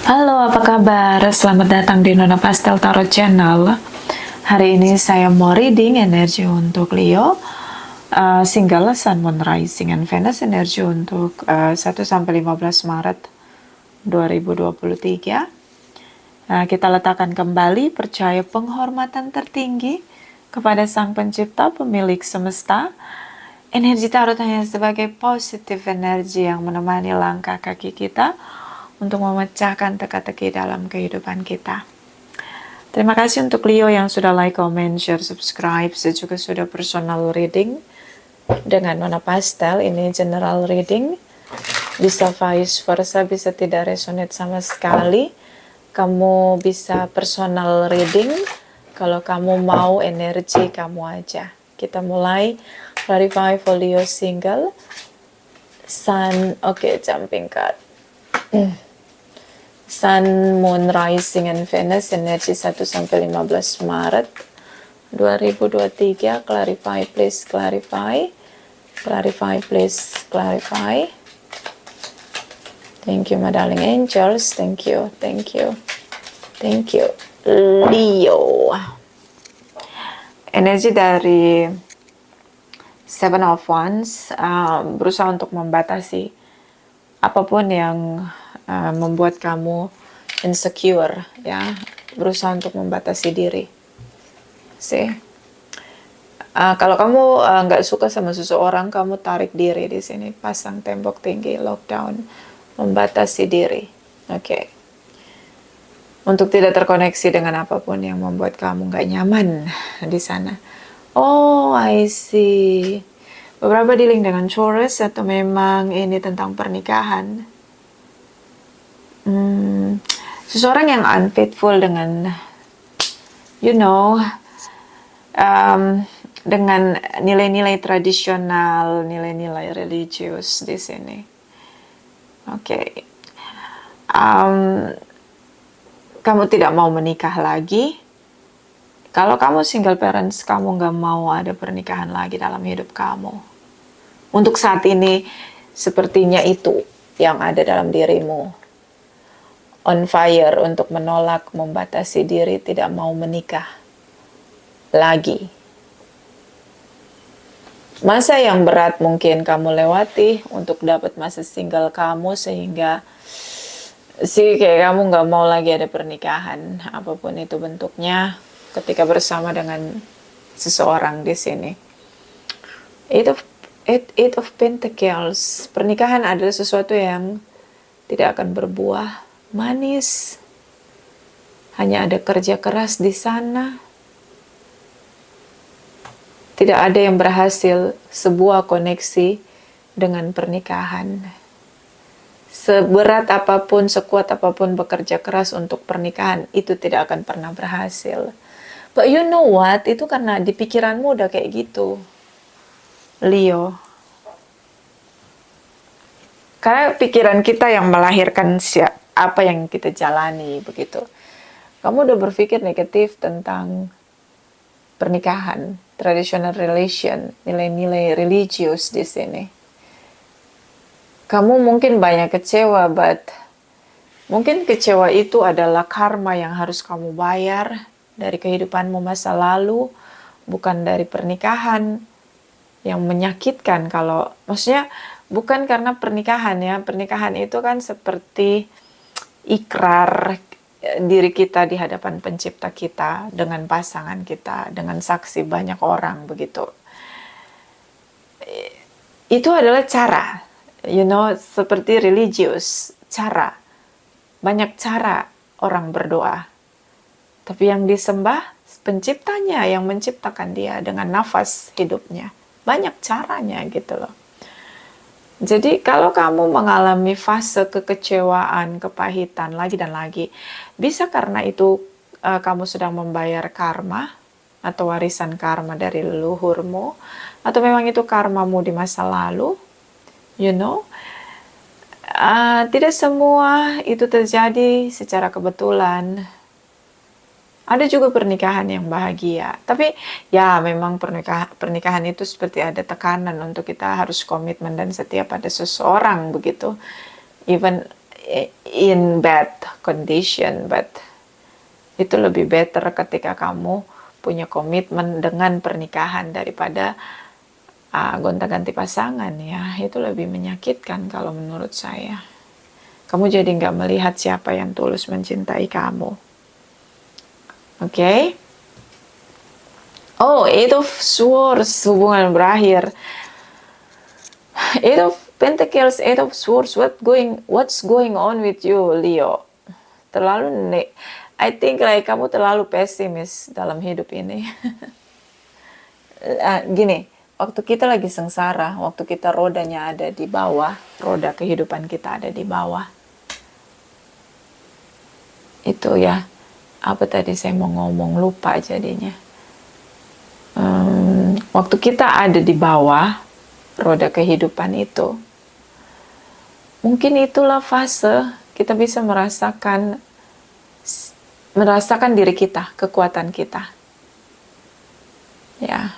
Halo, apa kabar? Selamat datang di Nona Pastel Tarot Channel. Hari ini saya mau reading energi untuk Leo, single Sun, Moon, Rising, and Venus, energi untuk 1-15 Maret 2023. Kita letakkan kembali percaya penghormatan tertinggi kepada Sang Pencipta, pemilik semesta. Energi tarot hanya sebagai positif energi yang menemani langkah kaki kita untuk memecahkan teka-teki dalam kehidupan kita. Terima kasih untuk Leo yang sudah like, comment, share, subscribe, dan juga sudah personal reading dengan Nona Pastel. Ini general reading, bisa vice versa, bisa tidak resonate sama sekali. Kamu bisa personal reading kalau kamu mau energi kamu aja. Kita mulai. Clarify for Leo single, Sun, jumping card. Sun, Moon, Rising, and Venus, energi 1-15 Maret 2023. Clarify, please clarify. Clarify, please clarify. Thank you, my darling angels. Thank you, thank you, thank you. Leo. Energi dari Seven of Wands, berusaha untuk membatasi apapun yang membuat kamu insecure, ya, berusaha untuk membatasi diri. Kalau kamu nggak suka sama seseorang, kamu tarik diri di sini, pasang tembok tinggi, lockdown, membatasi diri. Untuk tidak terkoneksi dengan apapun yang membuat kamu nggak nyaman di sana. Oh, I see. Beberapa dealing dengan Taurus atau memang ini tentang pernikahan. Seseorang yang unfaithful dengan, dengan nilai-nilai tradisional, nilai-nilai religius di sini. Kamu tidak mau menikah lagi. Kalau kamu single parents, kamu gak mau ada pernikahan lagi dalam hidup kamu. Untuk saat ini, sepertinya itu yang ada dalam dirimu. On fire untuk menolak, membatasi diri, tidak mau menikah lagi. Masa yang berat mungkin kamu lewati untuk dapat masa single kamu, sehingga kayak kamu gak mau lagi ada pernikahan, apapun itu bentuknya. Ketika bersama dengan seseorang di sini, Eight of Pentacles, pernikahan adalah sesuatu yang tidak akan berbuah manis. Hanya ada kerja keras di sana. Tidak ada yang berhasil sebuah koneksi dengan pernikahan. Seberat apapun, sekuat apapun bekerja keras untuk pernikahan, itu tidak akan pernah berhasil. But you know what? Itu karena di pikiranmu udah kayak gitu, Leo. Karena pikiran kita yang melahirkan apa yang kita jalani, begitu. Kamu udah berpikir negatif tentang pernikahan, traditional relation, nilai-nilai religius di sini. Kamu mungkin banyak kecewa, but mungkin kecewa itu adalah karma yang harus kamu bayar dari kehidupanmu masa lalu, bukan dari pernikahan yang menyakitkan. Maksudnya bukan karena pernikahan, ya. Pernikahan itu kan seperti ikrar diri kita di hadapan pencipta kita, dengan pasangan kita, dengan saksi banyak orang, begitu. Itu adalah cara, seperti religius, cara. Banyak cara orang berdoa. Tapi yang disembah penciptanya, yang menciptakan dia dengan nafas hidupnya. Banyak caranya gitu loh. Jadi kalau kamu mengalami fase kekecewaan, kepahitan lagi dan lagi, bisa karena itu kamu sedang membayar karma atau warisan karma dari leluhurmu, atau memang itu karmamu di masa lalu. Tidak semua itu terjadi secara kebetulan. Ada juga pernikahan yang bahagia, tapi ya memang pernikahan itu seperti ada tekanan untuk kita harus komitmen dan setia pada seseorang, begitu. Even in bad condition, but itu lebih better ketika kamu punya komitmen dengan pernikahan daripada gonta-ganti pasangan ya. Itu lebih menyakitkan kalau menurut saya. Kamu jadi nggak melihat siapa yang tulus mencintai kamu. Oke? Oh, Eight of Swords, hubungan berakhir. Eight of Pentacles, Eight of Swords, what's going on with you, Leo? I think like kamu terlalu pesimis dalam hidup ini. Gini, waktu kita lagi sengsara, waktu kita rodanya ada di bawah, roda kehidupan kita ada di bawah. Itu ya, apa tadi saya mau ngomong, lupa jadinya. Waktu kita ada di bawah roda kehidupan itu, mungkin itulah fase kita bisa merasakan diri kita, kekuatan kita. Ya.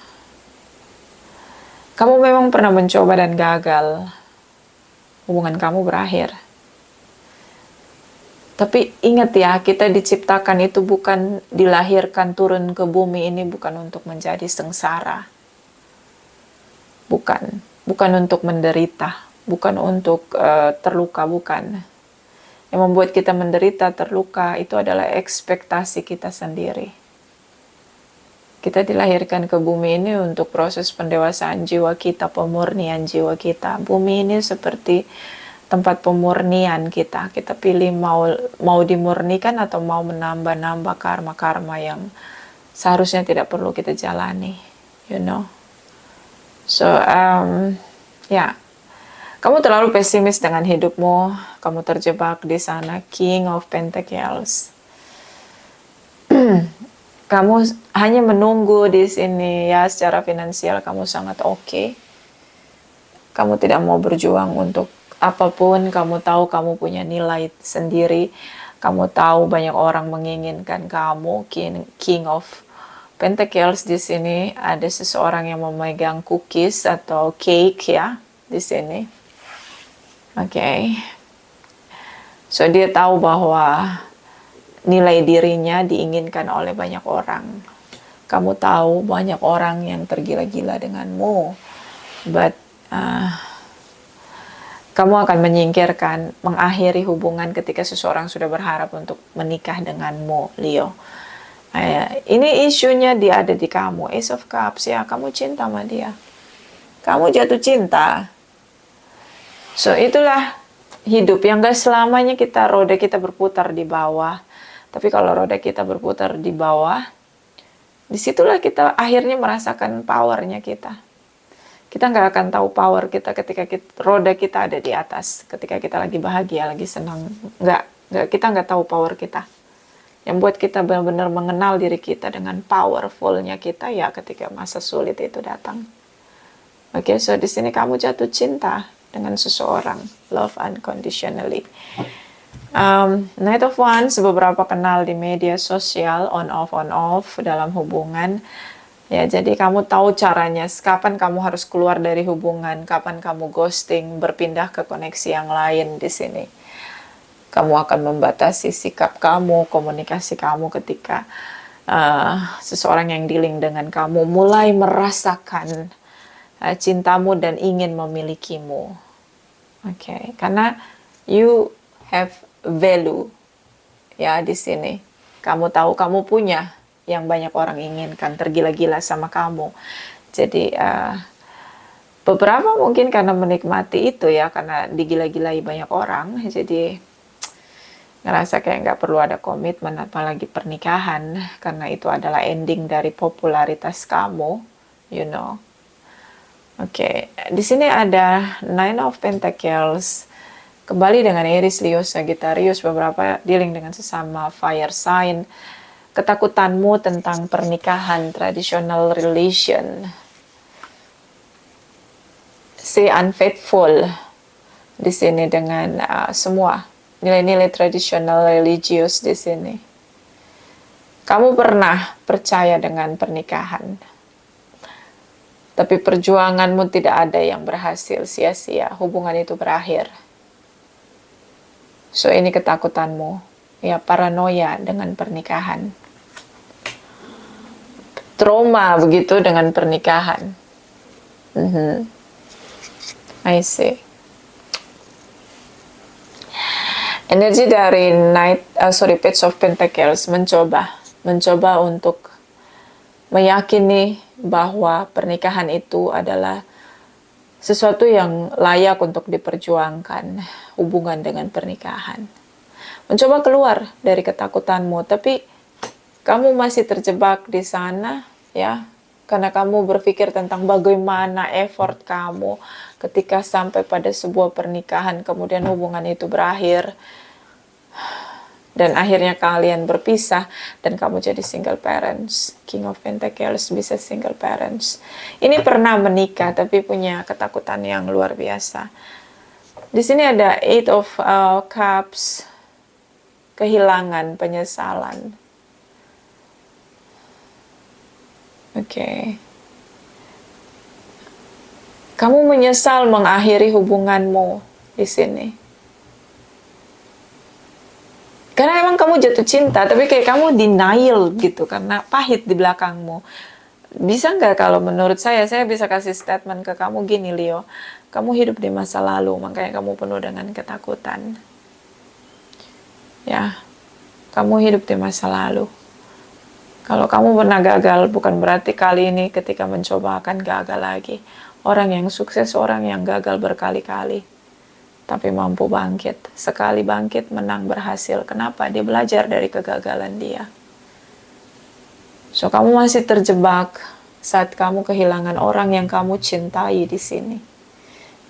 Kamu memang pernah mencoba dan gagal. Hubungan kamu berakhir. Tapi ingat ya, kita diciptakan itu bukan dilahirkan turun ke bumi ini bukan untuk menjadi sengsara. Bukan untuk menderita, bukan untuk terluka, bukan. Yang membuat kita menderita, terluka, itu adalah ekspektasi kita sendiri. Kita dilahirkan ke bumi ini untuk proses pendewasaan jiwa kita, pemurnian jiwa kita. Bumi ini seperti tempat pemurnian kita. Kita pilih mau dimurnikan atau mau menambah-nambah karma-karma yang seharusnya tidak perlu kita jalani. You know. So, ya. Kamu terlalu pesimis dengan hidupmu. Kamu terjebak di sana. King of Pentacles. Kamu hanya menunggu di sini ya, secara finansial kamu sangat oke. Kamu tidak mau berjuang untuk apapun. Kamu tahu kamu punya nilai sendiri. Kamu tahu banyak orang menginginkan kamu. King of Pentacles di sini ada seseorang yang memegang cookies atau cake ya di sini. Oke. So dia tahu bahwa nilai dirinya diinginkan oleh banyak orang. Kamu tahu banyak orang yang tergila-gila denganmu. But kamu akan menyingkirkan, mengakhiri hubungan ketika seseorang sudah berharap untuk menikah denganmu, Leo. Ini isunya dia ada di kamu. Ace of Cups ya, kamu cinta sama dia. Kamu jatuh cinta. So itulah hidup yang gak selamanya roda kita berputar di bawah. Tapi kalau roda kita berputar di bawah, disitulah kita akhirnya merasakan powernya kita. Kita nggak akan tahu power kita ketika roda kita ada di atas. Ketika kita lagi bahagia, lagi senang. Kita nggak tahu power kita. Yang buat kita benar-benar mengenal diri kita dengan powerfulnya kita ya ketika masa sulit itu datang. Oke, so di sini kamu jatuh cinta dengan seseorang. Love unconditionally. Knight of Wands, beberapa kenal di media sosial, on off dalam hubungan. Ya, jadi kamu tahu caranya, kapan kamu harus keluar dari hubungan, kapan kamu ghosting, berpindah ke koneksi yang lain di sini. Kamu akan membatasi sikap kamu, komunikasi kamu ketika seseorang yang dealing dengan kamu mulai merasakan cintamu dan ingin memilikimu. Oke, karena you have value ya di sini. Kamu tahu kamu punya yang banyak orang inginkan, tergila-gila sama kamu. Jadi beberapa mungkin karena menikmati itu ya, karena digila-gilai banyak orang, jadi ngerasa kayak nggak perlu ada komitmen apalagi pernikahan, karena itu adalah ending dari popularitas kamu, you know. Oke, di sini ada Nine of Pentacles. Kembali dengan Aries, Leo, Sagittarius, beberapa dealing dengan sesama fire sign. Ketakutanmu tentang pernikahan, traditional relation. Say unfaithful di sini dengan semua nilai-nilai traditional religius di sini. Kamu pernah percaya dengan pernikahan, tapi perjuanganmu tidak ada yang berhasil, sia-sia, hubungan itu berakhir. So ini ketakutanmu ya paranoia dengan pernikahan. Trauma begitu dengan pernikahan. I see. Energi dari Page of Pentacles mencoba untuk meyakini bahwa pernikahan itu adalah sesuatu yang layak untuk diperjuangkan, hubungan dengan pernikahan. Mencoba keluar dari ketakutanmu, tapi kamu masih terjebak di sana, ya, karena kamu berpikir tentang bagaimana effort kamu ketika sampai pada sebuah pernikahan, kemudian hubungan itu berakhir, dan akhirnya kalian berpisah, dan kamu jadi single parents. King of Pentacles bisa single parents. Ini pernah menikah, tapi punya ketakutan yang luar biasa. Di sini ada Eight of Cups, kehilangan, penyesalan. Oke. Kamu menyesal mengakhiri hubunganmu di sini. Karena emang kamu jatuh cinta, tapi kayak kamu denial gitu, karena pahit di belakangmu. Bisa nggak kalau menurut saya bisa kasih statement ke kamu gini, Leo. Kamu hidup di masa lalu, makanya kamu penuh dengan ketakutan. Ya, kamu hidup di masa lalu. Kalau kamu pernah gagal, bukan berarti kali ini ketika mencoba akan gagal lagi. Orang yang sukses, orang yang gagal berkali-kali, tapi mampu bangkit. Sekali bangkit, menang, berhasil. Kenapa? Dia belajar dari kegagalan dia. So, kamu masih terjebak saat kamu kehilangan orang yang kamu cintai di sini,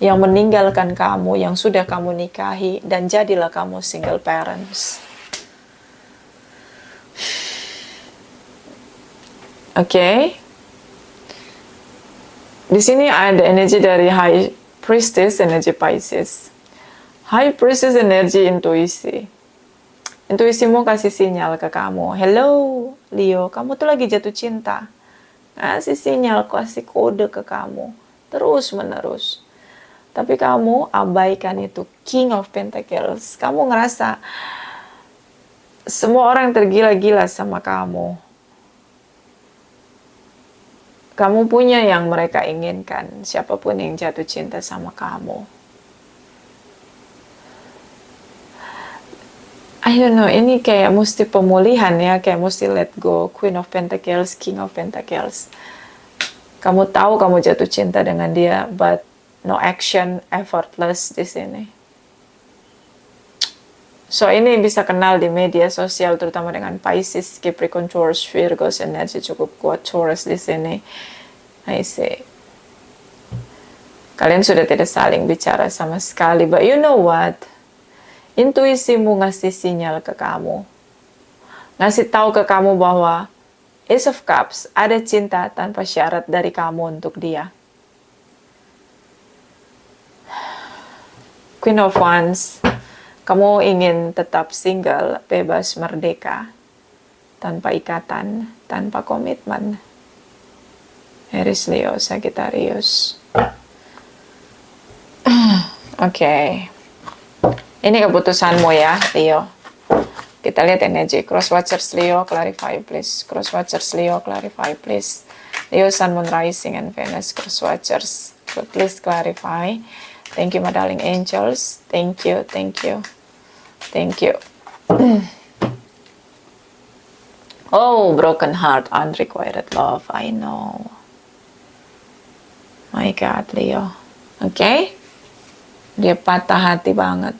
yang meninggalkan kamu, yang sudah kamu nikahi, dan jadilah kamu single parents. Oke. Di sini ada energi dari High Priestess, energi Pisces. High Priestess energi intuisi. Intuisimu kasih sinyal ke kamu. Hello, Leo, kamu tuh lagi jatuh cinta. Kasih sinyal, kasih kode ke kamu. Terus menerus. Tapi kamu abaikan itu. King of Pentacles. Kamu ngerasa semua orang tergila-gila sama kamu. Kamu punya yang mereka inginkan. Siapapun yang jatuh cinta sama kamu. I don't know, ini kayak mesti pemulihan ya, kayak mesti let go. Queen of Pentacles, King of Pentacles. Kamu tahu kamu jatuh cinta dengan dia, but no action, effortless di sini. So ini bisa kenal di media sosial, terutama dengan Pisces, Capricorn, Taurus, Virgos, energi cukup kuat Taurus di sini. I see. Kalian sudah tidak saling bicara sama sekali, but you know what? Intuisimu ngasih sinyal ke kamu. Ngasih tahu ke kamu bahwa Ace of Cups, ada cinta tanpa syarat dari kamu untuk dia. Queen of Wands, kamu ingin tetap single, bebas, merdeka, tanpa ikatan, tanpa komitmen. Aries, Leo, Sagittarius. Oke. Ini keputusanmu ya, Leo. Kita lihat energi. Cross Watchers Leo, clarify please. Cross Watchers Leo, clarify please. Leo, Sun, Moon, Rising, and Venus. Cross Watchers, please clarify. Thank you, my darling angels. Thank you, thank you. Thank you. Oh, broken heart, unrequited love. I know. My God, Leo. Oke. Dia patah hati banget.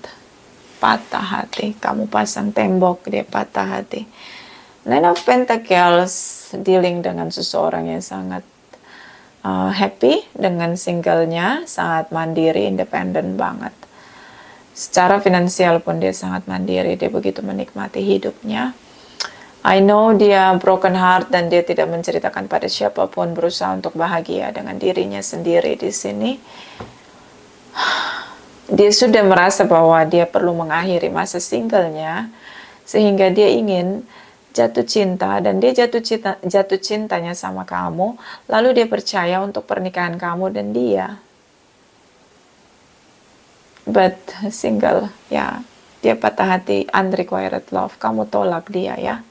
Patah hati. Kamu pasang tembok, dia patah hati. Nine of Pentacles, dealing dengan seseorang yang sangat happy dengan singlenya, sangat mandiri, independen banget. Secara finansial pun dia sangat mandiri, dia begitu menikmati hidupnya. I know dia broken heart dan dia tidak menceritakan pada siapapun, berusaha untuk bahagia dengan dirinya sendiri di sini. Dia sudah merasa bahwa dia perlu mengakhiri masa singlenya, sehingga dia ingin jatuh cinta, dan dia jatuh cintanya sama kamu, lalu dia percaya untuk pernikahan kamu dan dia. But single, ya. Dia patah hati, unrequited love. Kamu tolak dia ya.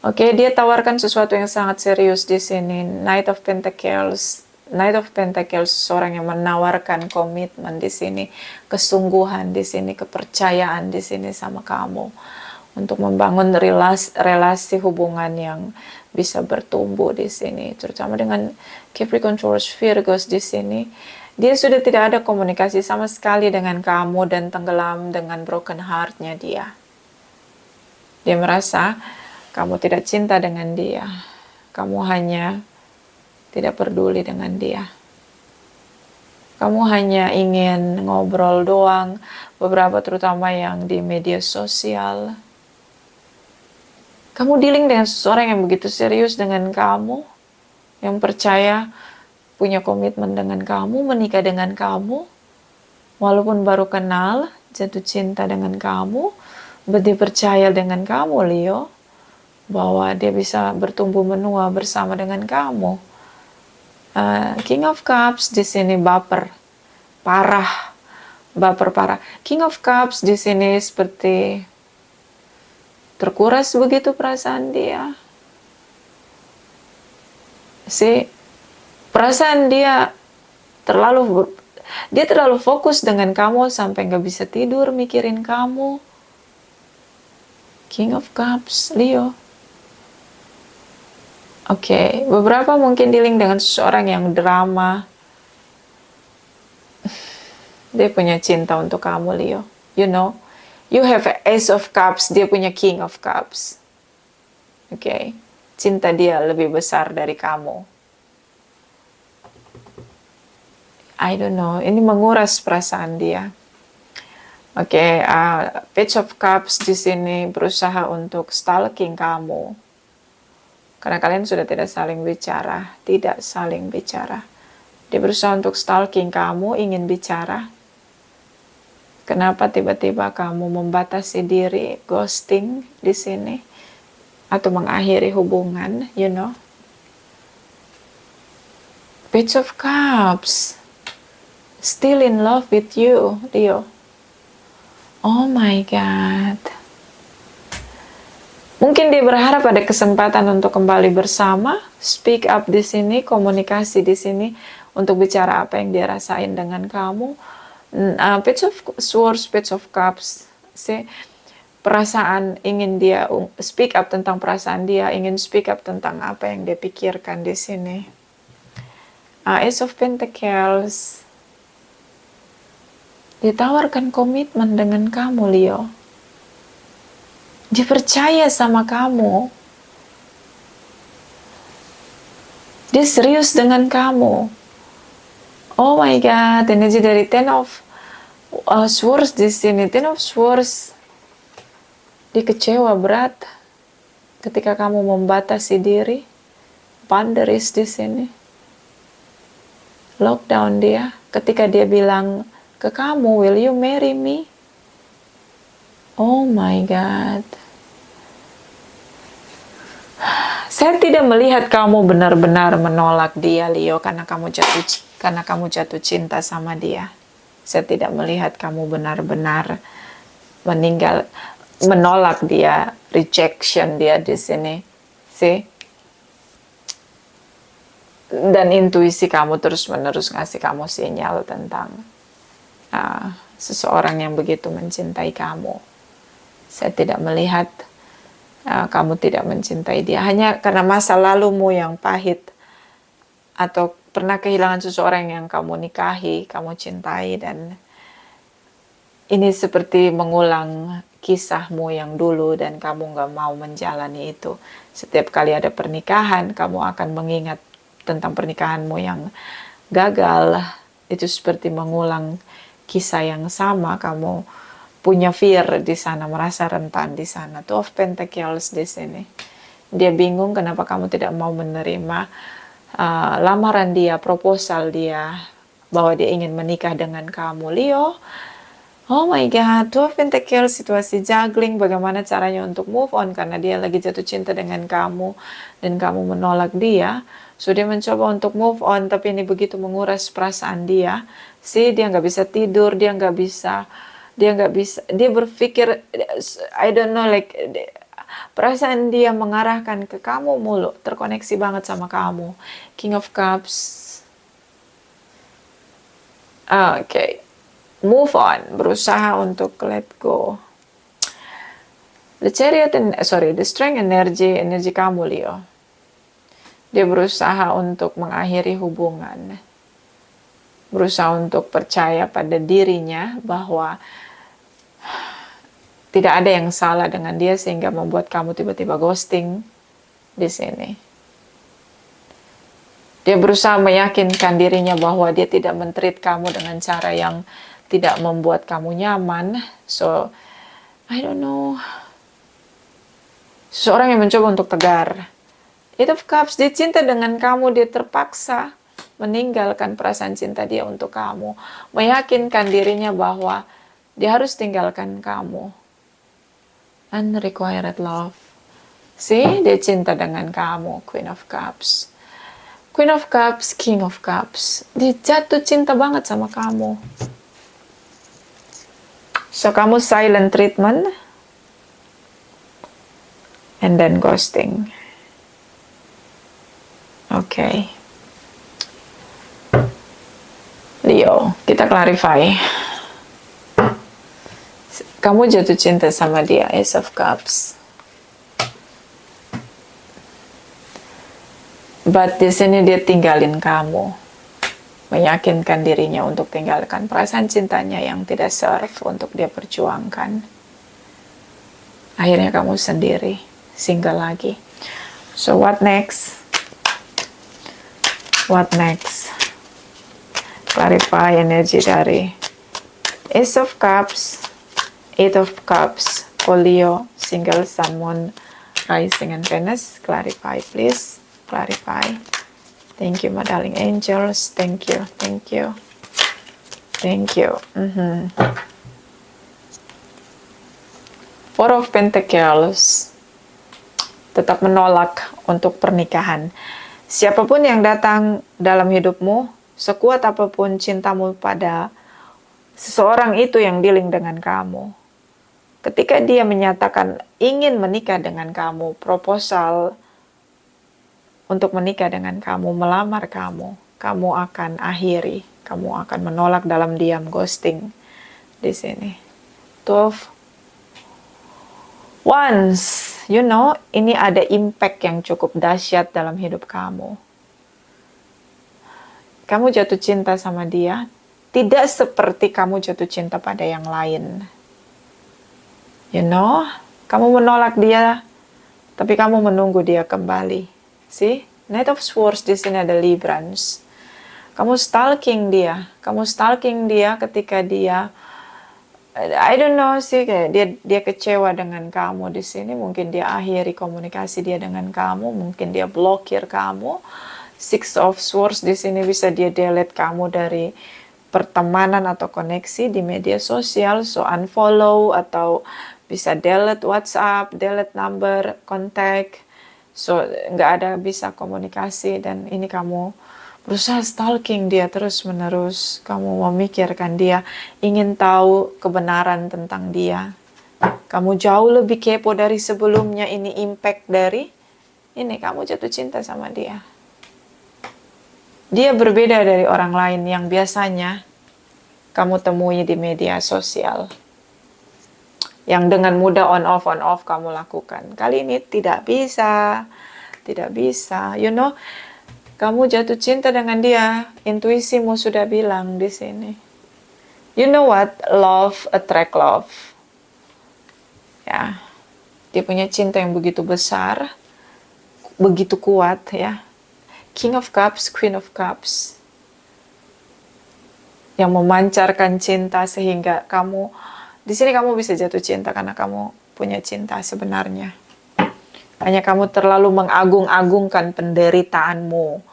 Oke, dia tawarkan sesuatu yang sangat serius di sini. Knight of Pentacles. Knight of Pentacles, seorang yang menawarkan komitmen di sini, kesungguhan di sini, kepercayaan di sini sama kamu untuk membangun relasi hubungan yang bisa bertumbuh di sini, terutama dengan Capricorn, Taurus, Virgos di sini. Dia sudah tidak ada komunikasi sama sekali dengan kamu dan tenggelam dengan broken heart-nya dia. Dia merasa kamu tidak cinta dengan dia. Kamu hanya tidak peduli dengan dia. Kamu hanya ingin ngobrol doang, beberapa terutama yang di media sosial. Kamu dealing dengan seseorang yang begitu serius dengan kamu, yang percaya punya komitmen dengan kamu, menikah dengan kamu, walaupun baru kenal, jatuh cinta dengan kamu, dia percaya dengan kamu, Leo, bahwa dia bisa bertumbuh menua bersama dengan kamu. King of Cups di sini baper parah, baper parah. King of Cups di sini seperti terkuras begitu perasaan dia. Perasaan dia terlalu fokus dengan kamu sampai nggak bisa tidur mikirin kamu. King of Cups, Leo. Oke, beberapa mungkin dealing dengan seseorang yang drama. Dia punya cinta untuk kamu, Leo. You know, you have Ace of Cups, dia punya King of Cups. Oke, cinta dia lebih besar dari kamu. I don't know, ini menguras perasaan dia. Oke, Page of Cups di sini berusaha untuk stalking kamu. Karena kalian sudah tidak saling bicara. Dia berusaha untuk stalking kamu, ingin bicara. Kenapa tiba-tiba kamu membatasi diri, ghosting di sini, atau mengakhiri hubungan, you know? Page of Cups, still in love with you, Leo. Oh my God. Mungkin dia berharap ada kesempatan untuk kembali bersama, speak up di sini, komunikasi di sini, untuk bicara apa yang dia rasain dengan kamu. Page of Swords, Page of Cups, perasaan ingin dia speak up tentang perasaan dia, ingin speak up tentang apa yang dia pikirkan di sini. Ace of Pentacles, ditawarkan komitmen dengan kamu, Leo. Dia percaya sama kamu. Dia serius dengan kamu. Oh my God, energi dari Ten of Swords di sini. Ten of Swords, dia kecewa berat ketika kamu membatasi diri. Boundaries di sini. Lockdown dia ketika dia bilang ke kamu, will you marry me? Oh my God. Saya tidak melihat kamu benar-benar menolak dia, Leo, karena kamu jatuh cinta sama dia. Saya tidak melihat kamu benar-benar menolak dia, rejection dia di sini. Dan intuisi kamu terus-menerus ngasih kamu sinyal tentang seseorang yang begitu mencintai kamu. Saya tidak melihat kamu tidak mencintai dia hanya karena masa lalumu yang pahit, atau pernah kehilangan seseorang yang kamu nikahi, kamu cintai, dan ini seperti mengulang kisahmu yang dulu dan kamu gak mau menjalani itu. Setiap kali ada pernikahan, kamu akan mengingat tentang pernikahanmu yang gagal. Itu seperti mengulang kisah yang sama. Kamu punya fear di sana, merasa rentan di sana. Two of Pentacles di sini. Dia bingung kenapa kamu tidak mau menerima lamaran dia, proposal dia, bahwa dia ingin menikah dengan kamu, Leo. Oh my God, Two of Pentacles, situasi juggling, bagaimana caranya untuk move on, karena dia lagi jatuh cinta dengan kamu, dan kamu menolak dia. So dia mencoba untuk move on, tapi ini begitu menguras perasaan dia. Dia nggak bisa tidur, dia nggak bisa Dia nggak bisa, dia berpikir, I don't know, like perasaan dia mengarahkan ke kamu mulu, terkoneksi banget sama kamu. King of Cups. Oke. Move on, berusaha untuk let go. The Chariot, the Strength energi kamu, Leo. Dia berusaha untuk mengakhiri hubungan. Berusaha untuk percaya pada dirinya bahwa tidak ada yang salah dengan dia sehingga membuat kamu tiba-tiba ghosting di sini. Dia berusaha meyakinkan dirinya bahwa dia tidak men-treat kamu dengan cara yang tidak membuat kamu nyaman. So, I don't know. Seseorang yang mencoba untuk tegar. Eight of Cups, dia cinta dengan kamu, dia terpaksa meninggalkan perasaan cinta dia untuk kamu. Meyakinkan dirinya bahwa dia harus tinggalkan kamu. Unrequited love. See, dia cinta dengan kamu, Queen of Cups. Queen of Cups, King of Cups. Dia jatuh cinta banget sama kamu. So, kamu silent treatment. And then ghosting. Oke. Leo, kita clarify. Kamu jatuh cinta sama dia, Ace of Cups. But di sini dia tinggalin kamu. Meyakinkan dirinya untuk tinggalkan perasaan cintanya yang tidak serve untuk dia perjuangkan. Akhirnya kamu sendiri, single lagi. So what next? What next? Clarify energi dari Ace of Cups, Eight of Cups, Leo, single, Sun, Moon, Rising, and Venus. Clarify, please. Clarify. Thank you, my darling angels. Thank you, thank you, thank you. Four of Pentacles. Tetap menolak untuk pernikahan. Siapapun yang datang dalam hidupmu, sekuat apapun cintamu pada seseorang itu yang dealing dengan kamu, ketika dia menyatakan ingin menikah dengan kamu, proposal untuk menikah dengan kamu, melamar kamu, kamu akan akhiri, kamu akan menolak dalam diam, ghosting di sini. 12 Wands, you know, ini ada impact yang cukup dahsyat dalam hidup kamu. Kamu jatuh cinta sama dia, tidak seperti kamu jatuh cinta pada yang lain. You know, kamu menolak dia, tapi kamu menunggu dia kembali. See, Knight of Swords di sini ada Librans. Kamu stalking dia ketika dia, I don't know sih, kayak dia kecewa dengan kamu di sini. Mungkin dia akhiri komunikasi dia dengan kamu, mungkin dia blokir kamu. Six of Swords di sini bisa dia delete kamu dari pertemanan atau koneksi di media sosial, so unfollow atau bisa delete WhatsApp, delete number, kontak, so nggak ada bisa komunikasi. Dan ini kamu berusaha stalking dia terus menerus, kamu memikirkan dia, ingin tahu kebenaran tentang dia, kamu jauh lebih kepo dari sebelumnya. Ini impact dari ini, kamu jatuh cinta sama dia. Dia berbeda dari orang lain yang biasanya kamu temui di media sosial, yang dengan mudah on off kamu lakukan. Kali ini tidak bisa. You know, kamu jatuh cinta dengan dia. Intuisimu sudah bilang di sini. You know what? Love attract love. Ya, dia punya cinta yang begitu besar, begitu kuat ya. King of Cups, Queen of Cups, yang memancarkan cinta sehingga kamu di sini kamu bisa jatuh cinta karena kamu punya cinta sebenarnya. Hanya kamu terlalu mengagung-agungkan penderitaanmu.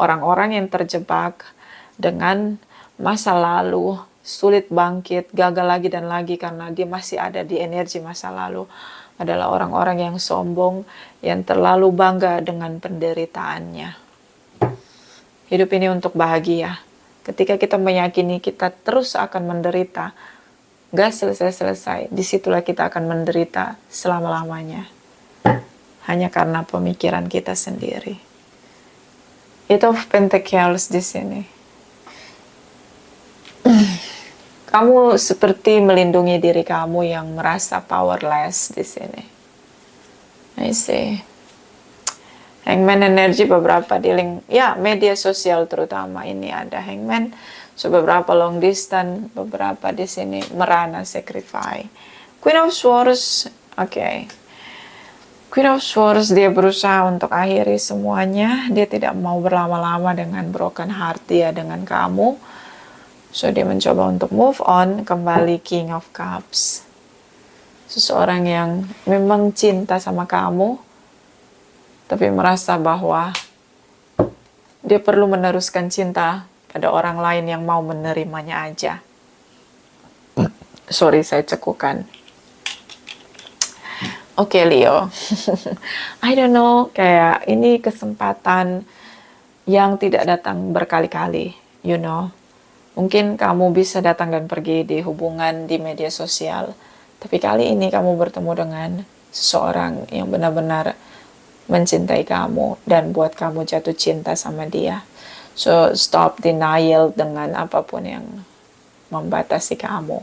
Orang-orang yang terjebak dengan masa lalu, sulit bangkit, gagal lagi dan lagi karena dia masih ada di energi masa lalu, adalah orang-orang yang sombong, yang terlalu bangga dengan penderitaannya. Hidup ini untuk bahagia. Ketika kita meyakini kita terus akan menderita, gak selesai-selesai. Disitulah kita akan menderita selama-lamanya. Hanya karena pemikiran kita sendiri. Itu Pentacles di sini. Kamu seperti melindungi diri kamu yang merasa powerless di sini. I see. Hangman energi beberapa dealing, ya media sosial terutama ini ada Hangman. So beberapa long distance, beberapa di sini merana sacrifice. Queen of Swords, oke. Queen of Swords dia berusaha untuk akhiri semuanya. Dia tidak mau berlama-lama dengan broken heart dia dengan kamu. So dia mencoba untuk move on, kembali King of Cups. Seseorang yang memang cinta sama kamu, tapi merasa bahwa dia perlu meneruskan cinta pada orang lain yang mau menerimanya aja. Sorry, saya cekukan. Oke, Leo. I don't know, kayak ini kesempatan yang tidak datang berkali-kali, you know. Mungkin kamu bisa datang dan pergi di hubungan di media sosial. Tapi kali ini kamu bertemu dengan seseorang yang benar-benar mencintai kamu dan buat kamu jatuh cinta sama dia. So, stop denial dengan apapun yang membatasi kamu.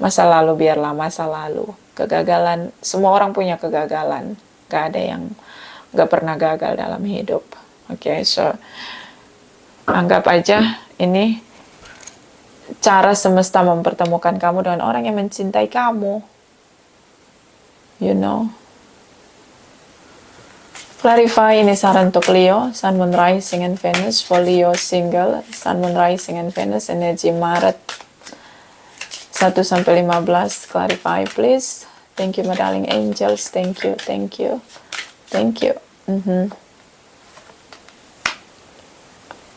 Masa lalu biarlah masa lalu. Kegagalan, semua orang punya kegagalan. Gak ada yang gak pernah gagal dalam hidup. Oke, so anggap aja ini cara semesta mempertemukan kamu dengan orang yang mencintai kamu. You know. Clarify, ini saran untuk Leo. Sun, Moon, Rising, and Venus. For Leo single. Sun, Moon, Rising, and Venus. Energi Maret 1-15. Clarify, please. Thank you, my darling angels. Thank you, thank you. Thank you.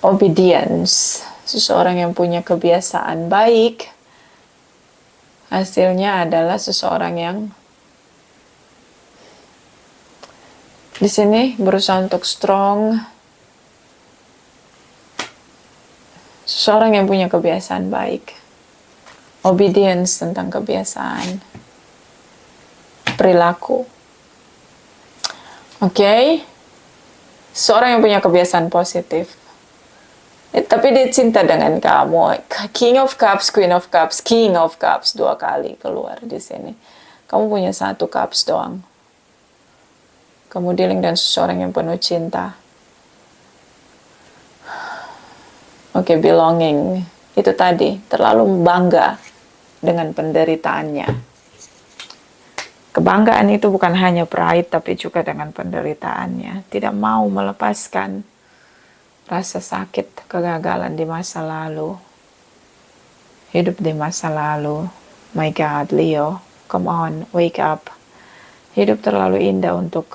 Obedience. Seseorang yang punya kebiasaan baik, hasilnya adalah seseorang yang di sini berusaha untuk strong. Seseorang yang punya kebiasaan baik. Obedience tentang kebiasaan. Perilaku. Oke. Seseorang yang punya kebiasaan positif. Tapi dia cinta dengan kamu. King of Cups, Queen of Cups, King of Cups 2 kali keluar di sini. Kamu punya 1 cups doang. Kamu dealing dengan seseorang yang penuh cinta. Oke, belonging. Itu tadi, terlalu bangga dengan penderitaannya. Kebanggaan itu bukan hanya pride, tapi juga dengan penderitaannya. Tidak mau melepaskan rasa sakit, kegagalan di masa lalu. Hidup di masa lalu. My God, Leo, come on, wake up. Hidup terlalu indah untuk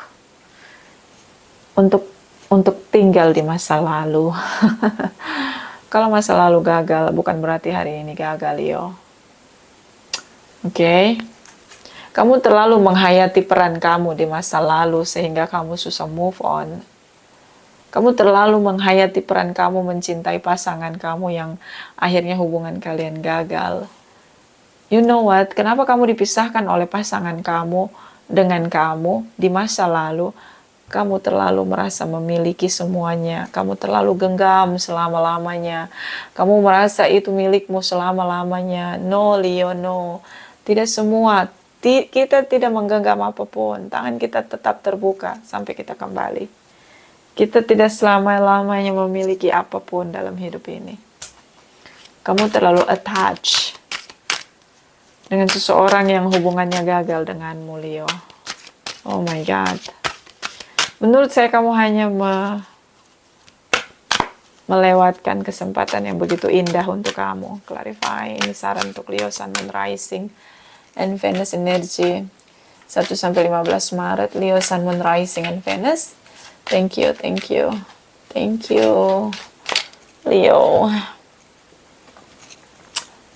tinggal di masa lalu. Kalau masa lalu gagal, bukan berarti hari ini gagal, Leo. Oke. Kamu terlalu menghayati peran kamu di masa lalu sehingga kamu susah move on. Kamu terlalu menghayati peran kamu mencintai pasangan kamu yang akhirnya hubungan kalian gagal. You know what? Kenapa kamu dipisahkan oleh pasangan kamu dengan kamu di masa lalu? Kamu terlalu merasa memiliki semuanya. Kamu terlalu genggam selama-lamanya. Kamu merasa itu milikmu selama-lamanya. No, Leo, no. Tidak semua. Kita tidak menggenggam apapun. Tangan kita tetap terbuka sampai kita kembali. Kita tidak selama-lamanya memiliki apapun dalam hidup ini. Kamu terlalu attached dengan seseorang yang hubungannya gagal denganmu, Leo. Oh my God. Menurut saya kamu hanya melewatkan kesempatan yang begitu indah untuk kamu. Clarify, ini saran untuk Leo, Sun, Moon, Rising, and Venus energy. 1-15 Maret, Leo, Sun, Moon, Rising, and Venus. Thank you, thank you. Thank you, Leo.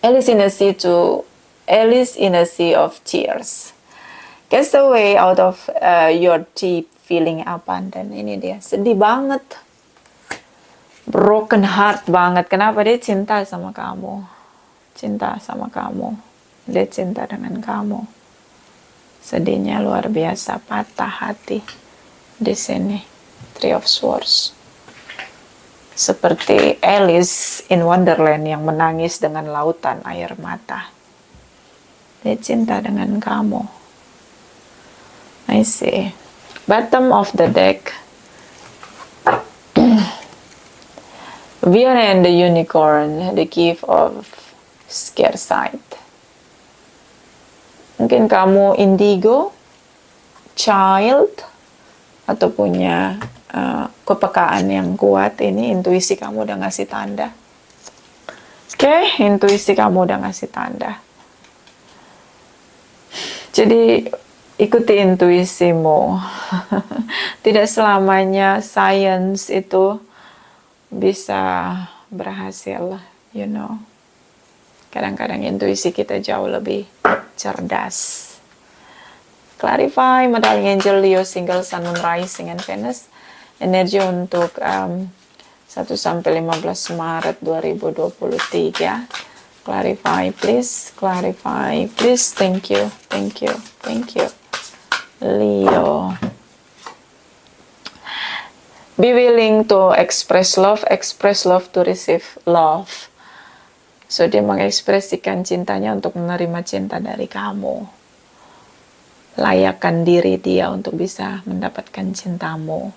Alice in a sea of tears. Castaway out of your deep feeling abandon. Ini dia, sedih banget. Broken heart banget. Kenapa? Dia cinta sama kamu. Cinta sama kamu. Dia cinta dengan kamu. Sedihnya luar biasa, patah hati. Di sini, Three of Swords. Seperti Alice in Wonderland yang menangis dengan lautan air mata. Dia cinta dengan kamu. I see. Bottom of the deck. Viola and the Unicorn, the gift of scare sight. Mungkin kamu indigo, child, atau punya kepekaan yang kuat. Ini intuisi kamu udah ngasih tanda. Oke, intuisi kamu udah ngasih tanda. Jadi ikuti intuisimu. Tidak selamanya science itu bisa berhasil, you know. Kadang-kadang intuisi kita jauh lebih cerdas. Clarify, Modeling Angel Leo, Single Sun, Moon, Rising, and Venus. Energi untuk 1-15 Maret 2023. Clarify, please. Clarify, please. Thank you. Thank you. Thank you. Leo. Be willing to express love to receive love. So, dia mengekspresikan cintanya untuk menerima cinta dari kamu. Layakkan diri dia untuk bisa mendapatkan cintamu.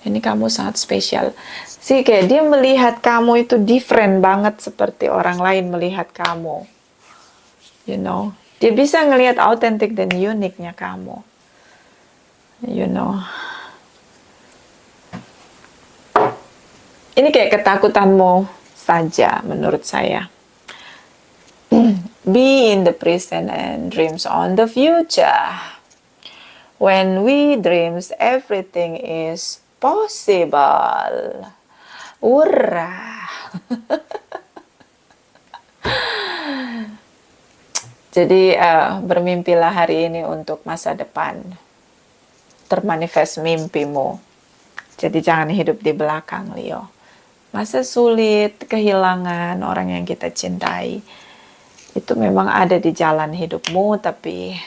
Ini kamu sangat spesial. Sih, kayak dia melihat kamu itu different banget seperti orang lain melihat kamu. You know, dia bisa ngelihat autentik dan uniknya kamu. You know. Ini kayak ketakutanmu saja menurut saya. Be in the present and dreams on the future. When we dreams, everything is possible. Hurrah. Jadi bermimpilah hari ini untuk masa depan. Termanifest mimpimu. Jadi jangan hidup di belakang, Leo. Masa sulit, kehilangan orang yang kita cintai, itu memang ada di jalan hidupmu, tapi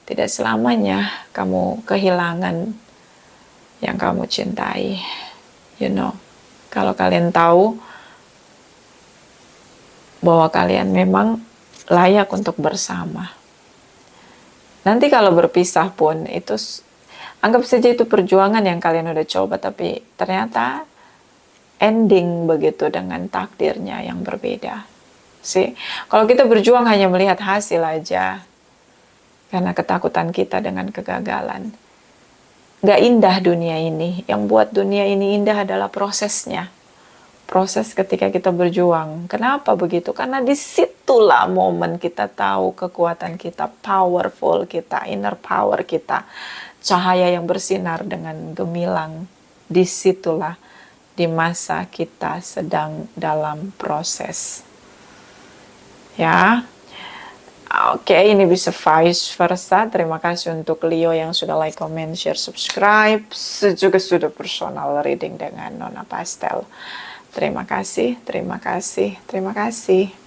tidak selamanya kamu kehilangan yang kamu cintai. You know, kalau kalian tahu bahwa kalian memang layak untuk bersama. Nanti kalau berpisah pun, itu anggap saja itu perjuangan yang kalian udah coba, tapi ternyata ending begitu dengan takdirnya yang berbeda. Sih, kalau kita berjuang hanya melihat hasil aja, karena ketakutan kita dengan kegagalan. Gak indah dunia ini. Yang buat dunia ini indah adalah prosesnya. Proses ketika kita berjuang. Kenapa begitu? Karena disitulah momen kita tahu kekuatan kita, powerful kita, inner power kita, cahaya yang bersinar dengan gemilang. Disitulah di masa kita sedang dalam proses. Ya, oke, ini bisa vice versa. Terima kasih untuk Leo yang sudah like, comment, share, subscribe. Juga sudah personal reading dengan Nona Pastel. Terima kasih, terima kasih, terima kasih.